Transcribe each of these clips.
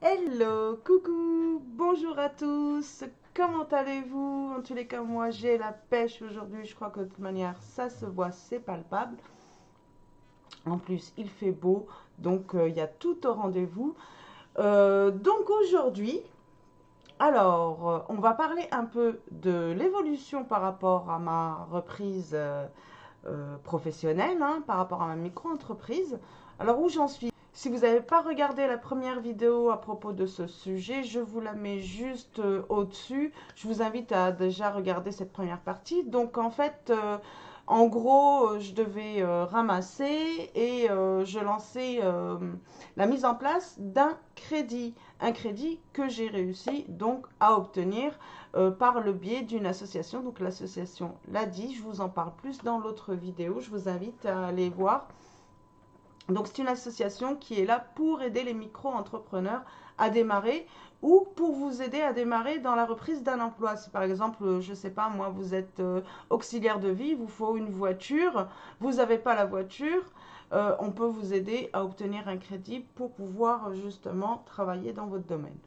Hello, coucou, bonjour à tous, comment allez-vous? En tous les cas, moi j'ai la pêche aujourd'hui, je crois que de toute manière ça se voit, c'est palpable. En plus, il fait beau, donc il y a tout au rendez-vous. Donc aujourd'hui, on va parler un peu de l'évolution par rapport à ma reprise professionnelle, hein, par rapport à ma micro-entreprise. Alors où j'en suis? Si vous n'avez pas regardé la première vidéo à propos de ce sujet, je vous la mets juste au-dessus. Je vous invite à déjà regarder cette première partie. Donc en fait, en gros, je devais ramasser et je lançais la mise en place d'un crédit. Un crédit que j'ai réussi donc à obtenir par le biais d'une association. Donc l'association l'a dit, je vous en parle plus dans l'autre vidéo. Je vous invite à aller voir. Donc c'est une association qui est là pour aider les micro-entrepreneurs à démarrer ou pour vous aider à démarrer dans la reprise d'un emploi. Si par exemple, je ne sais pas, moi, vous êtes auxiliaire de vie, il vous faut une voiture, vous n'avez pas la voiture, on peut vous aider à obtenir un crédit pour pouvoir justement travailler dans votre domaine.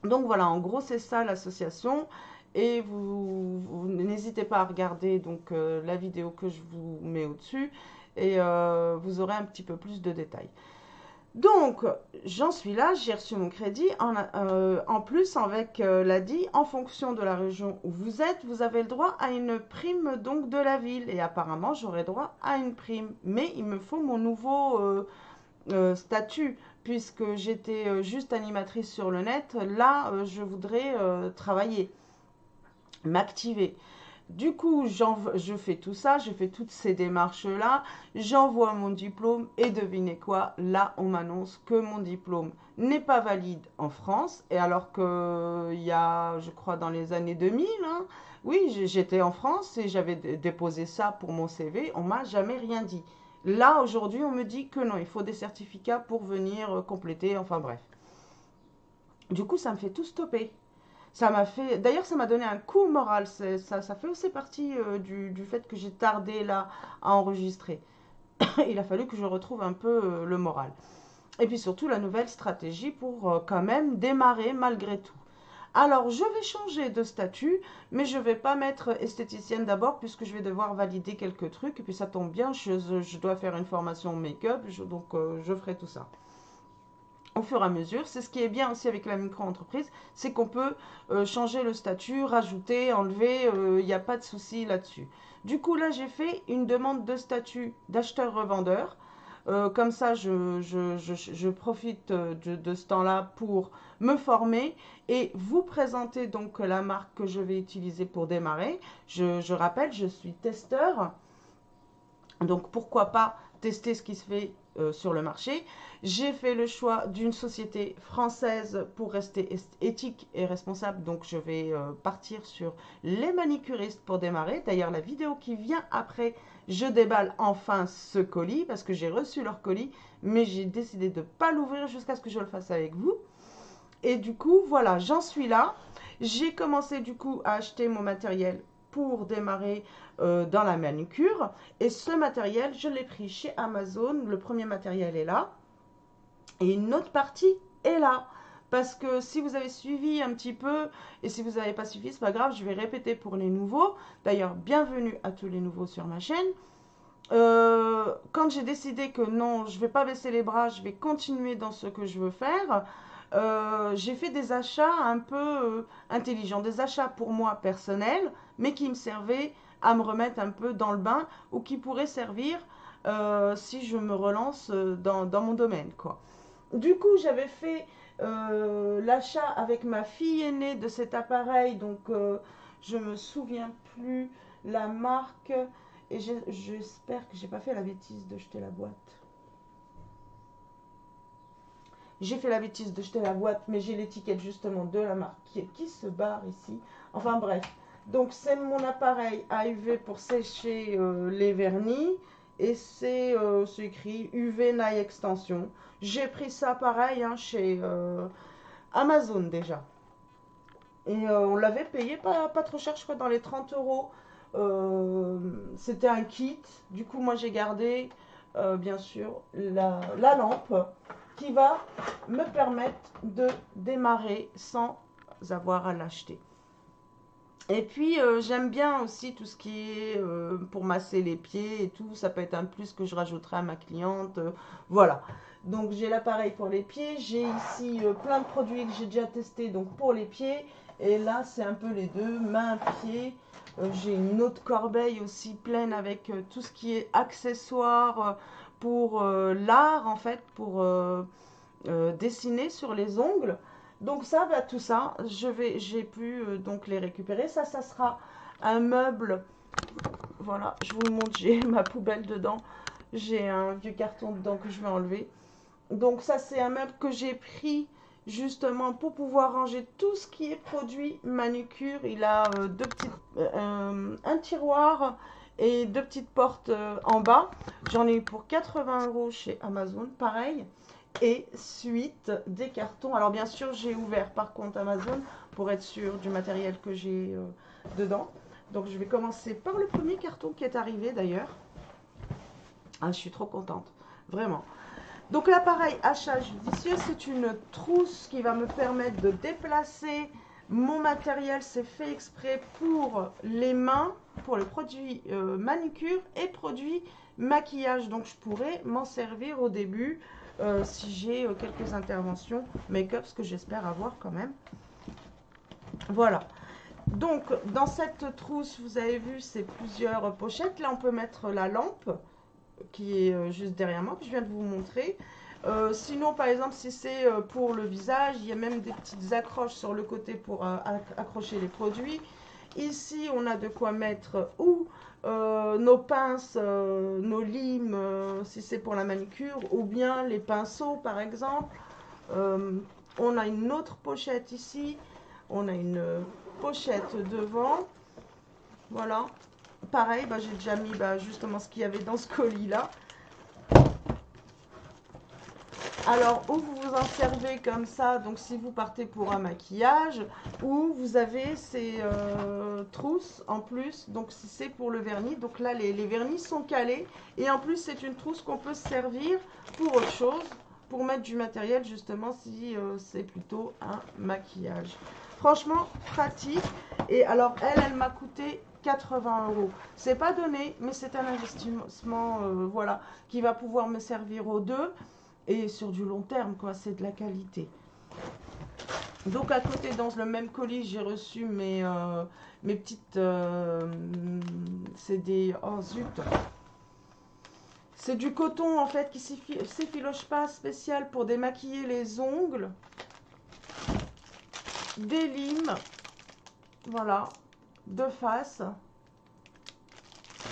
Donc voilà, en gros, c'est ça l'association. Et vous n'hésitez pas à regarder donc la vidéo que je vous mets au-dessus et vous aurez un petit peu plus de détails. Donc, j'en suis là, j'ai reçu mon crédit. En plus, avec l'ADI, en fonction de la région où vous êtes, vous avez le droit à une prime donc de la ville. Et apparemment, j'aurai droit à une prime. Mais il me faut mon nouveau statut, puisque j'étais juste animatrice sur le net. Là, je voudrais travailler, m'activer. Du coup, je fais tout ça, je fais toutes ces démarches-là, j'envoie mon diplôme et devinez quoi, là on m'annonce que mon diplôme n'est pas valide en France, et alors que il y a, je crois, dans les années 2000, hein, oui, j'étais en France et j'avais déposé ça pour mon CV, on m'a jamais rien dit. Là, aujourd'hui, on me dit que non, il faut des certificats pour venir compléter, enfin bref. Du coup, ça me fait tout stopper. Ça m'a fait, d'ailleurs, ça m'a donné un coup au moral. Ça fait aussi partie du fait que j'ai tardé là à enregistrer. Il a fallu que je retrouve un peu le moral. Et puis surtout la nouvelle stratégie pour quand même démarrer malgré tout. Alors, je vais changer de statut, mais je ne vais pas mettre esthéticienne d'abord puisque je vais devoir valider quelques trucs. Et puis ça tombe bien, je dois faire une formation make-up, donc je ferai tout ça au fur et à mesure. C'est ce qui est bien aussi avec la micro-entreprise, c'est qu'on peut changer le statut, rajouter, enlever, il n'y a pas de souci là-dessus. Du coup, là, j'ai fait une demande de statut d'acheteur-revendeur. Comme ça, je profite de ce temps-là pour me former et vous présenter donc la marque que je vais utiliser pour démarrer. Je rappelle, je suis testeur. Donc pourquoi pas tester ce qui se fait sur le marché. J'ai fait le choix d'une société française pour rester éthique et responsable. Donc je vais partir sur les manicuristes pour démarrer. D'ailleurs la vidéo qui vient après, je déballe enfin ce colis parce que j'ai reçu leur colis. Mais j'ai décidé de ne pas l'ouvrir jusqu'à ce que je le fasse avec vous. Et du coup, voilà, j'en suis là. J'ai commencé du coup à acheter mon matériel pour démarrer dans la manucure. Et ce matériel, je l'ai pris chez Amazon. Le premier matériel est là. Et une autre partie est là. Parce que si vous avez suivi un petit peu, et si vous n'avez pas suivi, c'est pas grave, je vais répéter pour les nouveaux. D'ailleurs, bienvenue à tous les nouveaux sur ma chaîne. Quand j'ai décidé que non, je ne vais pas baisser les bras, je vais continuer dans ce que je veux faire, j'ai fait des achats un peu intelligents, des achats pour moi personnels, mais qui me servaient à me remettre un peu dans le bain ou qui pourraient servir si je me relance dans mon domaine, quoi. Du coup, j'avais fait l'achat avec ma fille aînée de cet appareil, donc je me souviens plus la marque et j'espère que j'ai pas fait la bêtise de jeter la boîte. J'ai fait la bêtise de jeter la boîte, mais j'ai l'étiquette justement de la marque qui se barre ici. Enfin bref. Donc c'est mon appareil à UV pour sécher les vernis. Et c'est écrit UV Nail Extension. J'ai pris ça pareil hein, chez Amazon déjà. Et on l'avait payé pas trop cher, je crois dans les 30 euros. C'était un kit. Du coup moi j'ai gardé bien sûr la lampe qui va me permettre de démarrer sans avoir à l'acheter. Et puis, j'aime bien aussi tout ce qui est pour masser les pieds et tout. Ça peut être un plus que je rajouterai à ma cliente. Voilà. Donc, j'ai l'appareil pour les pieds. J'ai ici plein de produits que j'ai déjà testés donc pour les pieds. Et là, c'est un peu les deux, mains, pieds. J'ai une autre corbeille aussi pleine avec tout ce qui est accessoires pour l'art, en fait, pour dessiner sur les ongles. Donc ça, bah, tout ça, j'ai pu donc les récupérer. Ça sera un meuble. Voilà, je vous le montre, j'ai ma poubelle dedans. J'ai un vieux carton dedans que je vais enlever. Donc ça, c'est un meuble que j'ai pris justement pour pouvoir ranger tout ce qui est produit manucure. Il a un tiroir et deux petites portes en bas. J'en ai eu pour 80 € chez Amazon, pareil. Et suite des cartons. Alors bien sûr, j'ai ouvert par contre Amazon pour être sûr du matériel que j'ai dedans. Donc je vais commencer par le premier carton qui est arrivé d'ailleurs. Ah, je suis trop contente, vraiment. Donc l'appareil hachage judicieux, c'est une trousse qui va me permettre de déplacer mon matériel. C'est fait exprès pour les mains, pour les produits manucure et produits maquillage. Donc je pourrais m'en servir au début si j'ai quelques interventions make-up, ce que j'espère avoir quand même. Voilà. Donc dans cette trousse, vous avez vu, c'est plusieurs pochettes. Là, on peut mettre la lampe qui est juste derrière moi, que je viens de vous montrer. Sinon, par exemple, si c'est pour le visage, il y a même des petites accroches sur le côté pour accrocher les produits. Ici, on a de quoi mettre ou nos pinces, nos limes, si c'est pour la manicure, ou bien les pinceaux, par exemple. On a une autre pochette ici. On a une pochette devant. Voilà. Pareil, bah, j'ai déjà mis justement ce qu'il y avait dans ce colis-là. Alors, ou vous vous en servez comme ça, donc si vous partez pour un maquillage, ou vous avez ces trousses en plus, donc si c'est pour le vernis. Donc là, les vernis sont calés. Et en plus, c'est une trousse qu'on peut se servir pour autre chose, pour mettre du matériel justement si c'est plutôt un maquillage. Franchement, pratique. Et alors, elle m'a coûté 80 €. C'est pas donné, mais c'est un investissement voilà, qui va pouvoir me servir aux deux. Et sur du long terme, quoi, c'est de la qualité. Donc à côté, dans le même colis, j'ai reçu mes petites... c'est des... Oh zut! C'est du coton en fait qui s'effiloche pas, spécial pour démaquiller les ongles. Des limes. Voilà. De face.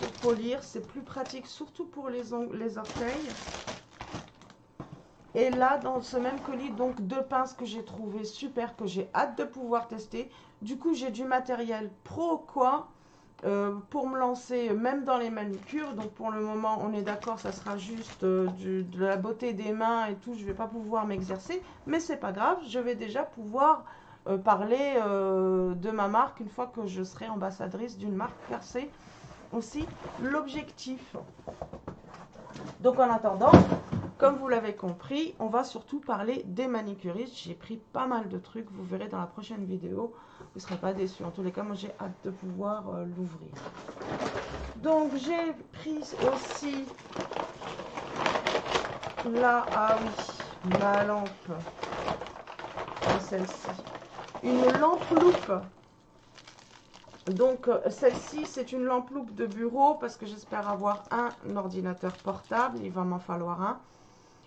Pour polir, c'est plus pratique, surtout pour les ongles, les orteils. Et là, dans ce même colis, donc deux pinces que j'ai trouvé super, que j'ai hâte de pouvoir tester. Du coup, j'ai du matériel pro quoi pour me lancer, même dans les manucures. Donc pour le moment, on est d'accord, ça sera juste de la beauté des mains et tout. Je ne vais pas pouvoir m'exercer, mais c'est pas grave. Je vais déjà pouvoir parler de ma marque une fois que je serai ambassadrice d'une marque, car c'est aussi l'objectif. Donc en attendant, comme vous l'avez compris, on va surtout parler des manucuristes. J'ai pris pas mal de trucs, vous verrez dans la prochaine vidéo. Vous ne serez pas déçus. En tous les cas, moi j'ai hâte de pouvoir l'ouvrir. Donc j'ai pris aussi là, ah oui, ma lampe. Celle-ci. Une lampe loupe. Donc celle-ci, c'est une lampe loupe de bureau parce que j'espère avoir un ordinateur portable. Il va m'en falloir un.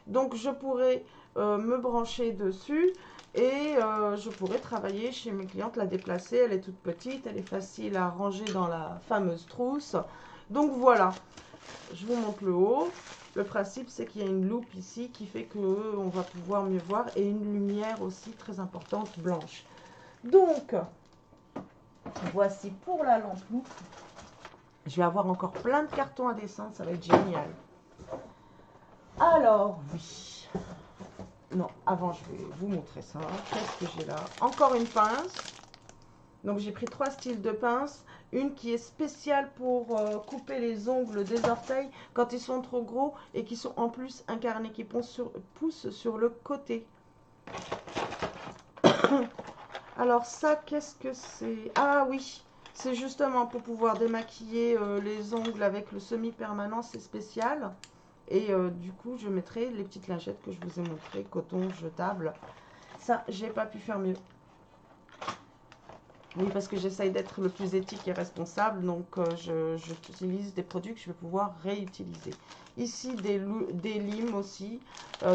Donc je pourrais me brancher dessus et je pourrais travailler chez mes clientes, la déplacer. Elle est toute petite, elle est facile à ranger dans la fameuse trousse. Donc voilà, je vous montre le haut. Le principe, c'est qu'il y a une loupe ici qui fait qu'on va pouvoir mieux voir et une lumière aussi très importante blanche. Donc, voici pour la lampe loupe. Je vais avoir encore plein de cartons à descendre, ça va être génial. Alors, oui. Non, avant, je vais vous montrer ça. Qu'est-ce que j'ai là? Encore une pince. Donc j'ai pris 3 styles de pince. Une qui est spéciale pour couper les ongles des orteils quand ils sont trop gros et qui sont en plus incarnés, qui poussent sur le côté. Alors ça, qu'est-ce que c'est? Ah oui, c'est justement pour pouvoir démaquiller les ongles avec le semi-permanent, c'est spécial. Et du coup, je mettrai les petites lingettes que je vous ai montrées, coton jetable. Ça, j'ai pas pu faire mieux. Oui, parce que j'essaye d'être le plus éthique et responsable, donc j'utilise des produits que je vais pouvoir réutiliser. Ici, des limes aussi,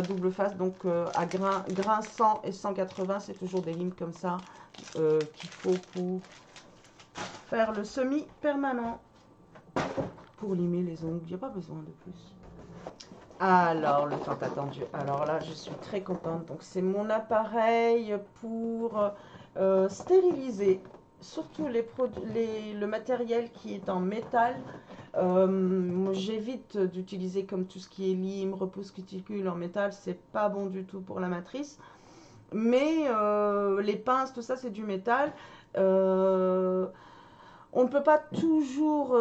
double face, donc à grain 100 et 180, c'est toujours des limes comme ça qu'il faut pour faire le semi-permanent, pour limer les ongles. Il n'y a pas besoin de plus. Alors, le temps attendu. Alors là, je suis très contente. Donc, c'est mon appareil pour stériliser surtout le matériel qui est en métal. J'évite d'utiliser comme tout ce qui est lime, repousse cuticule en métal. C'est pas bon du tout pour la matrice. Mais les pinces, tout ça, c'est du métal. On ne peut pas toujours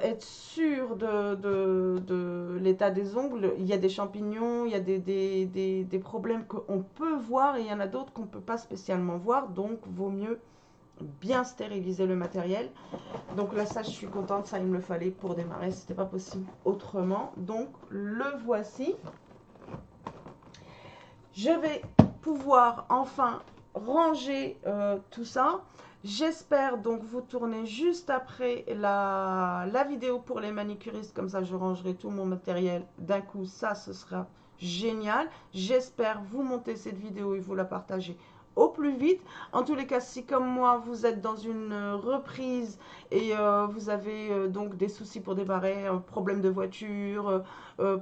être sûr de l'état des ongles. Il y a des champignons, il y a des problèmes qu'on peut voir et il y en a d'autres qu'on ne peut pas spécialement voir. Donc, vaut mieux bien stériliser le matériel. Donc là, ça, je suis contente. Ça, il me le fallait pour démarrer. C'était pas possible autrement. Donc, le voici. Je vais pouvoir enfin ranger tout ça. J'espère donc vous tourner juste après la vidéo pour les manicuristes. Comme ça, je rangerai tout mon matériel d'un coup. Ça, ce sera génial. J'espère vous monter cette vidéo et vous la partager au plus vite. En tous les cas, si comme moi, vous êtes dans une reprise et vous avez donc des soucis pour démarrer, problème de voiture,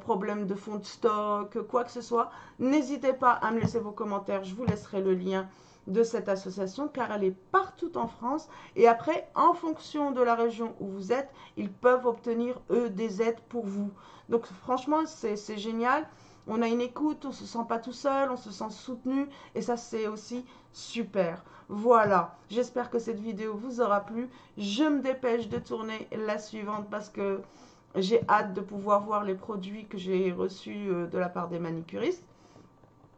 problème de fond de stock, quoi que ce soit, n'hésitez pas à me laisser vos commentaires. Je vous laisserai le lien de cette association car elle est partout en France et après en fonction de la région où vous êtes, ils peuvent obtenir eux des aides pour vous. Donc franchement c'est génial, on a une écoute, on se sent pas tout seul, on se sent soutenu et ça c'est aussi super. Voilà, j'espère que cette vidéo vous aura plu. Je me dépêche de tourner la suivante parce que j'ai hâte de pouvoir voir les produits que j'ai reçus de la part des manicuristes.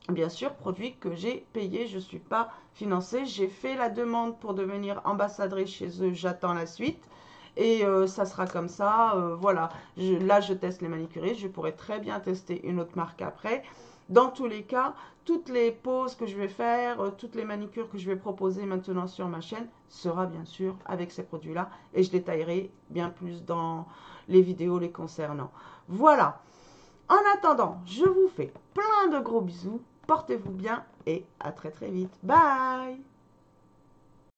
Bien sûr, produits que j'ai payés, je ne suis pas financée. J'ai fait la demande pour devenir ambassadrice chez eux, j'attends la suite. Et ça sera comme ça, voilà. Là, je teste les manicuristes, je pourrais très bien tester une autre marque après. Dans tous les cas, toutes les poses que je vais faire, toutes les manicures que je vais proposer maintenant sur ma chaîne, sera bien sûr avec ces produits-là. Et je détaillerai bien plus dans les vidéos les concernant. Voilà. En attendant, je vous fais plein de gros bisous. Portez-vous bien et à très très vite. Bye!